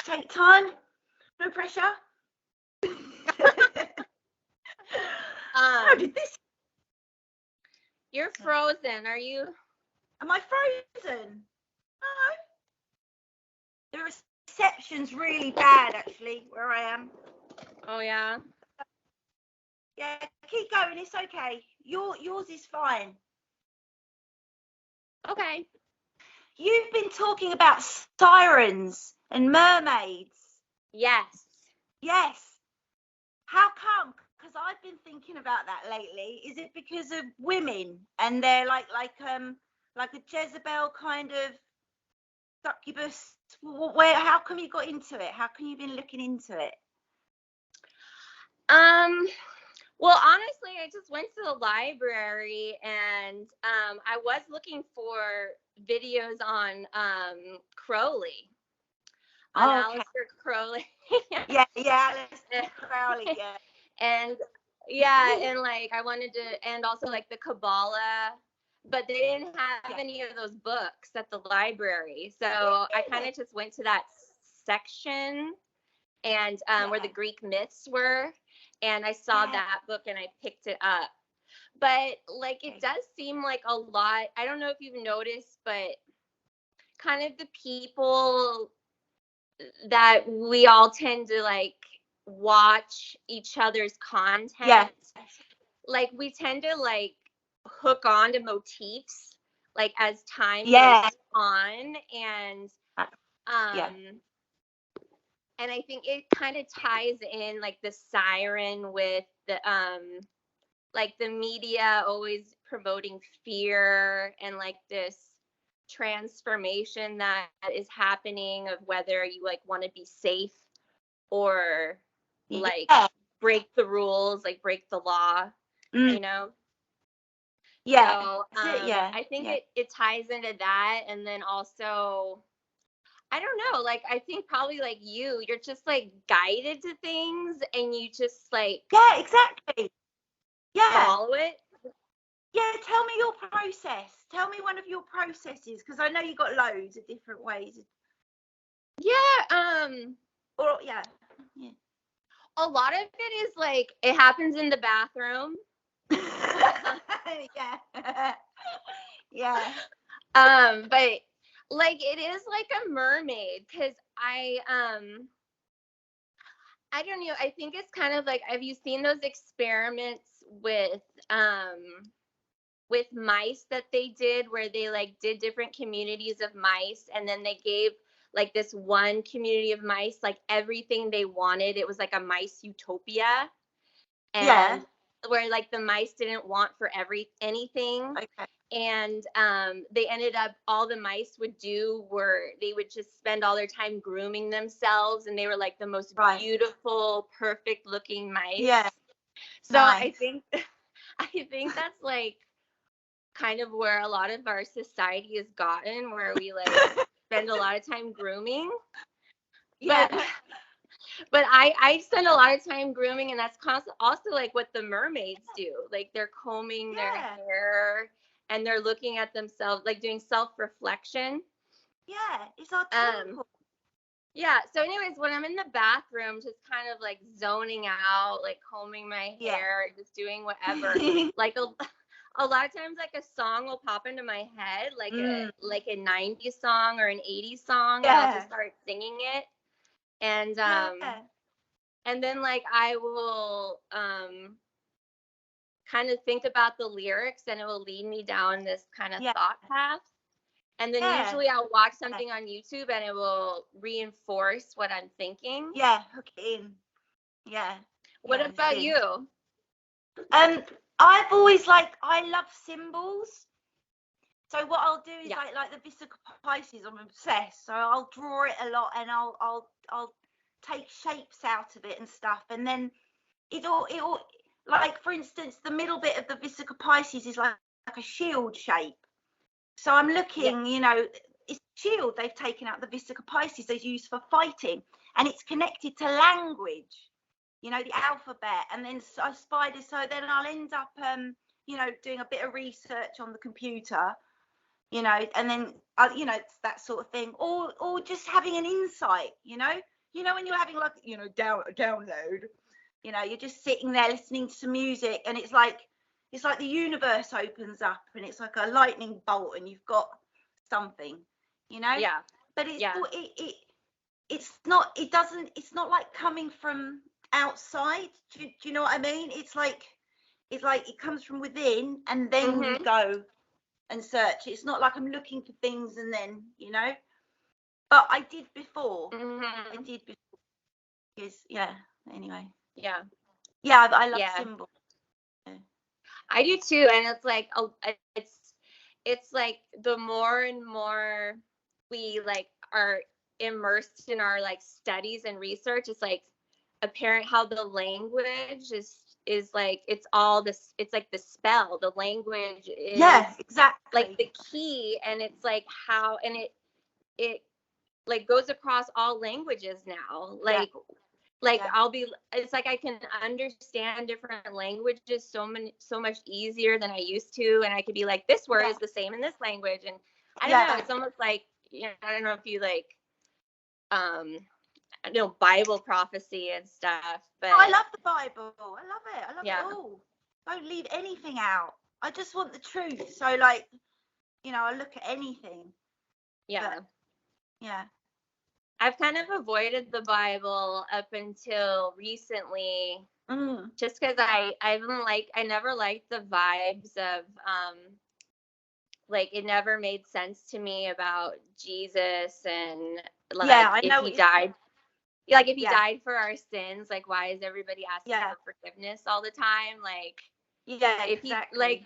Take time. No pressure. How did this? You're frozen. Are you? Am I frozen? No. The reception's really bad, actually, where I am. Oh, yeah? Yeah, keep going. It's okay. Yours is fine. Okay. You've been talking about sirens and mermaids. Yes. Yes. How come? Because I've been thinking about that lately. Is it because of women and they're like a Jezebel kind of succubus? How come you got into it? How come you've been looking into it? Well, honestly, I just went to the library and I was looking for videos on Crowley. On Aleister Crowley. yeah, Aleister Crowley, yeah. And and like I wanted to, and also like the Kabbalah, but they didn't have any of those books at the library. So I kind of just went to that section and where the Greek myths were, and I saw that book and I picked it up. But like it does seem like a lot. I don't know if you've noticed, but kind of the people that we all tend to like watch each other's content. Like we tend to like hook on to motifs like as time goes on, and and I think it kind of ties in like the siren with the like the media always promoting fear and like this transformation that is happening of whether you like want to be safe or like break the rules, like break the law, you know? So I think it ties into that. And then also, I don't know, like I think probably like you're just like guided to things and you just like exactly follow it. Yeah, tell me your process. Tell me one of your processes, because I know you got loads of different ways. A lot of it is like it happens in the bathroom. But like it is like a mermaid, because I don't know, I think it's kind of like, have you seen those experiments with mice that they did where they like did different communities of mice, and then they gave like this one community of mice like everything they wanted? It was like a mice utopia, and where like the mice didn't want for anything. And they ended up, all the mice would do were they would just spend all their time grooming themselves, and they were like the most beautiful, perfect looking mice. So I think that's like kind of where a lot of our society has gotten, where we like spend a lot of time grooming. But I spend a lot of time grooming, and that's also like what the mermaids do. Like they're combing their hair and they're looking at themselves, like doing self-reflection. It's our temple. So anyways, when I'm in the bathroom, just kind of like zoning out, like combing my hair, just doing whatever, like a lot of times like a song will pop into my head, like a 90s song or an 80s song, and I'll just start singing it. And and then like I will kind of think about the lyrics, and it will lead me down this kind of thought path. And then usually I'll watch something on YouTube and it will reinforce what I'm thinking. Hook it in. What about you? I've always I love symbols. So what I'll do is like the Vesica Pisces, I'm obsessed. So I'll draw it a lot, and I'll take shapes out of it and stuff. And then it all like, for instance, the middle bit of the Vesica Pisces is like a shield shape. So I'm looking, you know, it's a shield they've taken out the Vesica Pisces they use for fighting, and it's connected to language, you know, the alphabet, and then spiders. So then I'll end up, you know, doing a bit of research on the computer, and then it's that sort of thing, or just having an insight, when you're having like download, you're just sitting there listening to some music, and it's like the universe opens up, and it's like a lightning bolt, and you've got something, Yeah. but it's not like coming from outside. Do you know what I mean? It's like it comes from within, and then you go and search. It's not like I'm looking for things and then, but I did before. I did before. Because, anyway. Yeah. Yeah, I love symbols. Yeah. I do too, and it's like it's like the more and more we like are immersed in our like studies and research, it's like apparent how the language is like it's all this, it's like the spell, the language is exactly like the key, and it's like how, and it like goes across all languages now, like it's like I can understand different languages so much easier than I used to, and I could be like, this word is the same in this language, and I don't know, it's almost like, I don't know if you like Bible prophecy and stuff, but I love the Bible. I love it. I love it all. Don't leave anything out. I just want the truth. So like, I look at anything. Yeah. But, yeah. I've kind of avoided the Bible up until recently, just because I never liked the vibes of like it never made sense to me about Jesus, and like if he died. Like if he died for our sins, like why is everybody asking for forgiveness all the time? Like if he like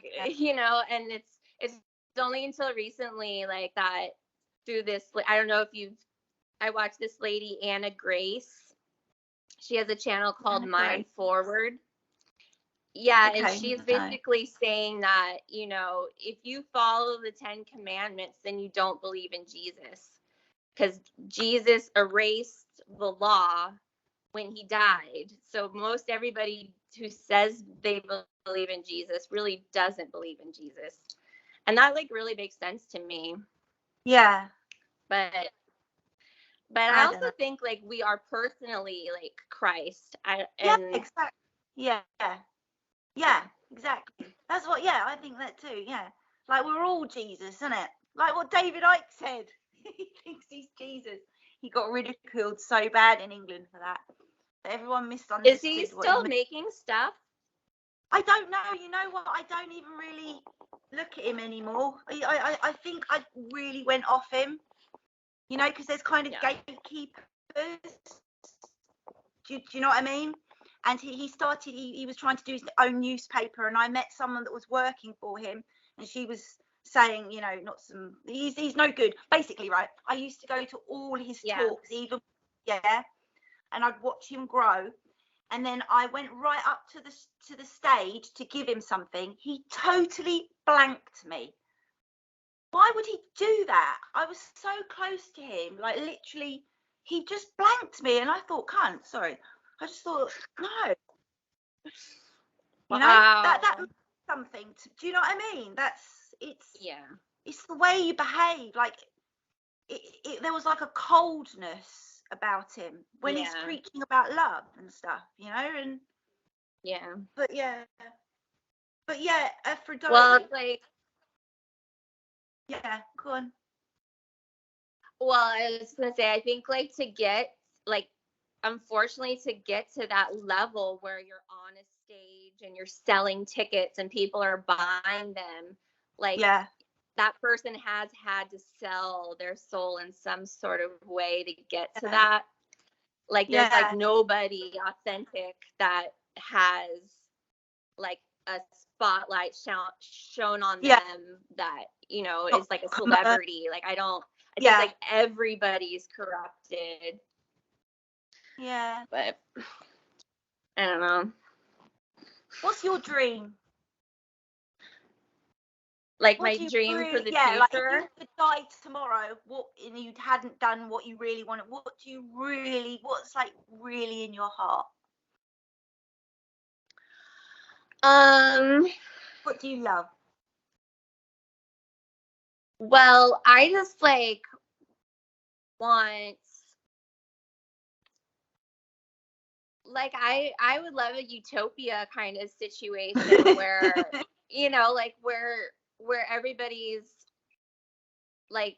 and it's only until recently like that through this, I don't know if I watched this lady Anna Grace. She has a channel called Mind Forward. Yeah, and she's basically saying that, if you follow the 10 commandments, then you don't believe in Jesus, because Jesus erased the law when he died. So most everybody who says they believe in Jesus really doesn't believe in Jesus. And that like really makes sense to me. Yeah. But I also think like we are personally like Christ. Exactly. Yeah. Yeah, exactly. That's what, I think that too. Yeah. Like we're all Jesus, isn't it? Like what David Icke said. He thinks he's Jesus. He got ridiculed so bad in England for that. Everyone misunderstood. Is he still making stuff? I don't know. You know what? I don't even really look at him anymore. I think I really went off him. Because there's kind of gatekeepers. Do you know what I mean? And he started, he was trying to do his own newspaper, and I met someone that was working for him, and she was saying, he's no good. Basically, right, I used to go to all his talks, even, and I'd watch him grow. And then I went right up to the stage to give him something. He totally blanked me. Why would he do that? I was so close to him, like literally, he just blanked me, and I thought, sorry. I just thought, no. That means something. Do you know what I mean? It's the way you behave. Like, there was like a coldness about him when he's preaching about love and stuff, and but Aphrodite. Well, it's like, go on. Well, I was gonna say, I think like to get like, unfortunately, to get to that level where you're on a stage and you're selling tickets and people are buying them, like that person has had to sell their soul in some sort of way to get to that. Like there's like nobody authentic that has like a spotlight shown on them that, is like a celebrity. Like I think like everybody's corrupted. Yeah. But I don't know. What's your dream? Like my dream for the future? Like if you could die tomorrow, and you hadn't done what you really wanted, what's like really in your heart? What do you love? Well, I just like want, like, I would love a utopia kind of situation where, like where everybody's like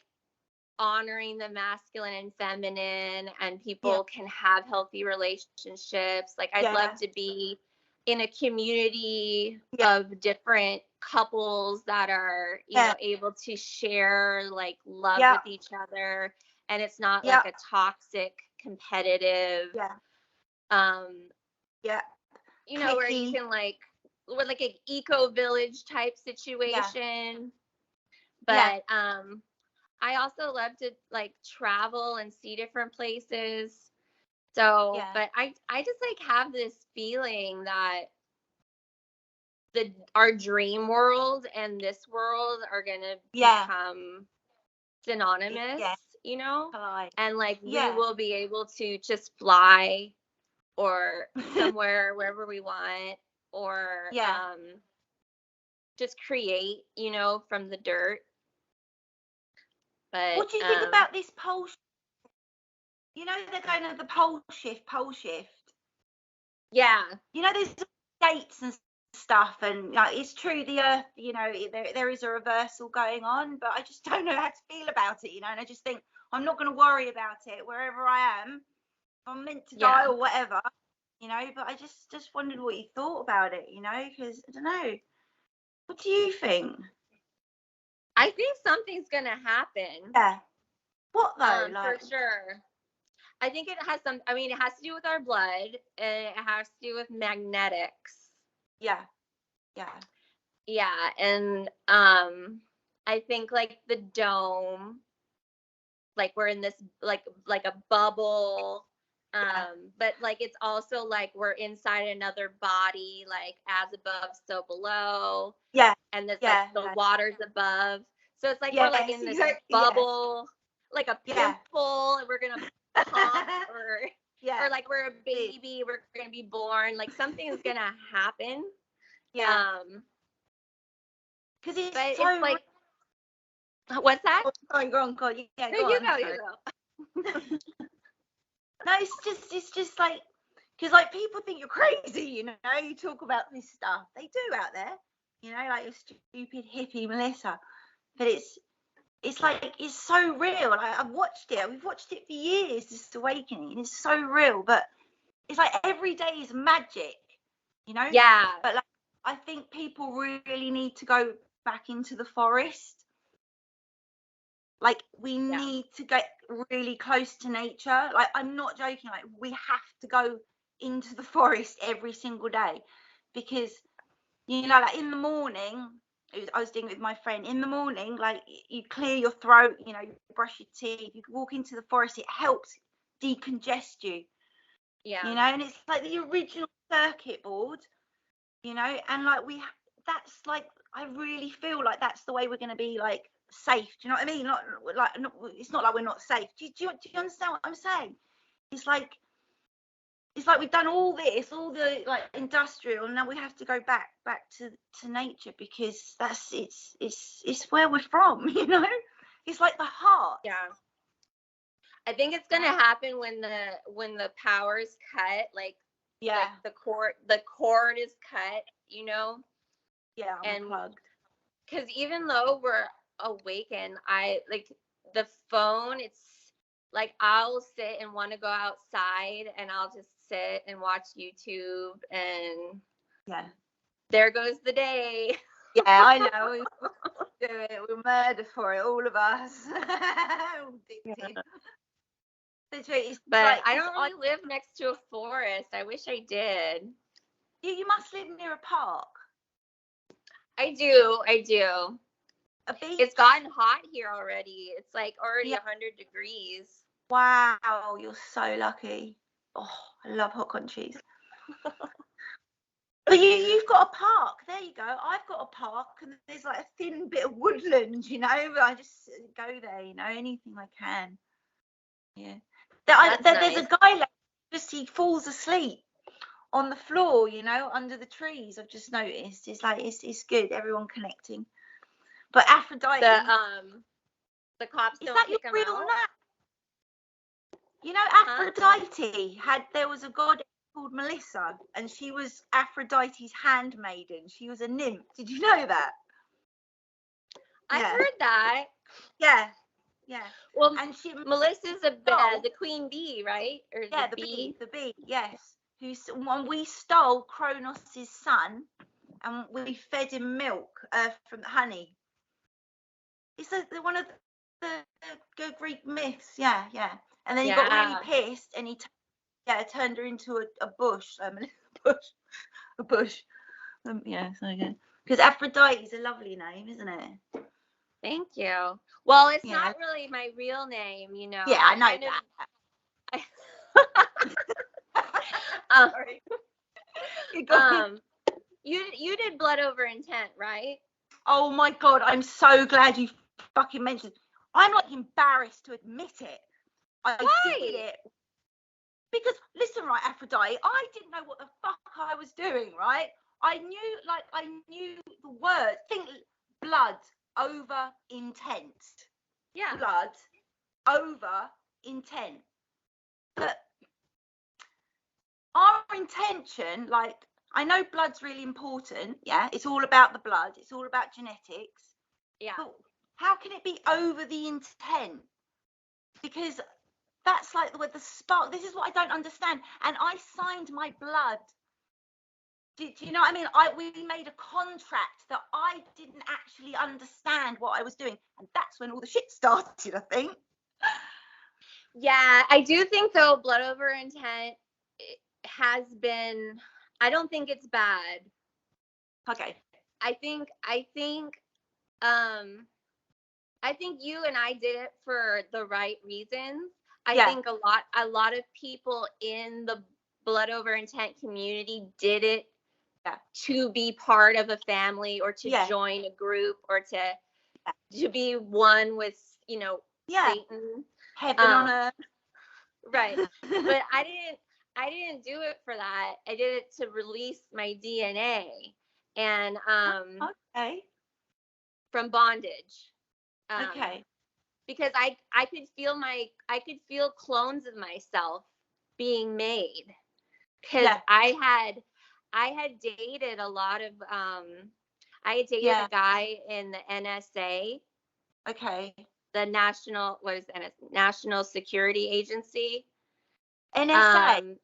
honoring the masculine and feminine, and people can have healthy relationships. Like, I'd love to be in a community of different couples that are, able to share like love with each other, and it's not like a toxic, competitive, where you can like, with like an eco village type situation. But I also love to like travel and see different places. So, but I just like have this feeling that our dream world and this world are gonna become synonymous, and like we will be able to just fly or somewhere wherever we want, or just create, from the dirt. But what do you think about this pole shift? They're going to the pole shift. Yeah. There's dates and stuff, and like, it's true, the earth, there is a reversal going on, but I just don't know how to feel about it, and I just think I'm not going to worry about it wherever I am. I'm meant to die or whatever, but I just wondered what you thought about it, because I don't know. What do you think? I think something's gonna happen. Yeah. What though? For sure. I think it has it has to do with our blood, and it has to do with magnetics. Yeah. And I think like the dome, like we're in this like a bubble, but like it's also like we're inside another body, like as above so below. And there's like the water's above, so it's like we're like in this bubble, like a pimple, and we're gonna pop, or like we're a baby, we're gonna be born, like something's gonna happen. Because it's it's like, what's that? Oh, go on. Yeah, no, you go. No, it's just like, because like people think you're crazy, you talk about this stuff. They do out there, like your stupid hippie Melissa. But it's like, it's so real. Like, I've watched it. We've watched it for years, this awakening. It's so real, but it's like every day is magic, Yeah. But like, I think people really need to go back into the forest. Like, we need to get really close to nature. Like, I'm not joking. Like, we have to go into the forest every single day, because, like in the morning, I was doing it with my friend. In the morning, like, you clear your throat, you brush your teeth, you walk into the forest. It helps decongest you. And it's like the original circuit board, and like that's like, I really feel like that's the way we're going to be like safe. Do you know what I mean? It's not like we're not safe. Do you understand what I'm saying? It's like we've done all this, all the like industrial, and now we have to go back to nature, because it's where we're from. It's like the heart. I think it's gonna happen when the power's cut, like the cord is cut, and unplugged. Because even though we're awakened, I like the phone. It's like I'll sit and want to go outside, and I'll just sit and watch YouTube, and there goes the day. I know. We do it. We murder for it, all of us. But like, I don't really live next to a forest. I wish I did. You must live near a park. I do. A beach? It's gotten hot here already. It's like already 100 degrees. Wow, you're so lucky. Oh, I love hot cotton cheese. But you've got a park. There you go. I've got a park, and there's like a thin bit of woodland, but I just go there, anything I can. Yeah. There's a guy he falls asleep on the floor, under the trees. I've just noticed. It's like it's good. Everyone connecting. But Aphrodite. The cops Is don't that kick your him real out. name? You know, Aphrodite there was a god called Melissa, and she was Aphrodite's handmaiden. She was a nymph. Did you know that? I heard that. Yeah. Well, and Melissa's the queen bee, right? Or the bee. Yes. When we stole Kronos' son, and we fed him milk from honey. It's one of the Greek myths. Yeah. And then he got really pissed, and he turned her into a bush. A bush. Yeah. So yeah. Because Aphrodite is a lovely name, isn't it? Thank you. Well, it's not really my real name, you know. Yeah, I know that. Sorry. You did Blood Over Intent, right? Oh my God, I'm so glad you fucking mentioned. I'm like embarrassed to admit it. I did it because listen, right, Aphrodite, I didn't know what the fuck I was doing, right? I knew the word. Think blood over intent. Yeah. Blood over intent. But our intention, like, I know blood's really important. Yeah, it's all about the blood. It's all about genetics. Yeah. But how can it be over the intent? Because that's like the spark. This is what I don't understand. And I signed my blood. Do you know what I mean? We made a contract that I didn't actually understand what I was doing. And that's when all the shit started, I think. Yeah, I do think, though, Blood Over Intent has been, I don't think it's bad. Okay. I think you and I did it for the right reasons. I think a lot of people in the Blood Over Intent community did it to be part of a family, or to join a group, or to be one with, you know, Satan. Heaven on earth. Right. But I didn't do it for that. I did it to release my DNA and from bondage. Because I could feel clones of myself being made, because I had dated a lot of I had dated a guy in the NSA. Okay. The National Security Agency. NSA.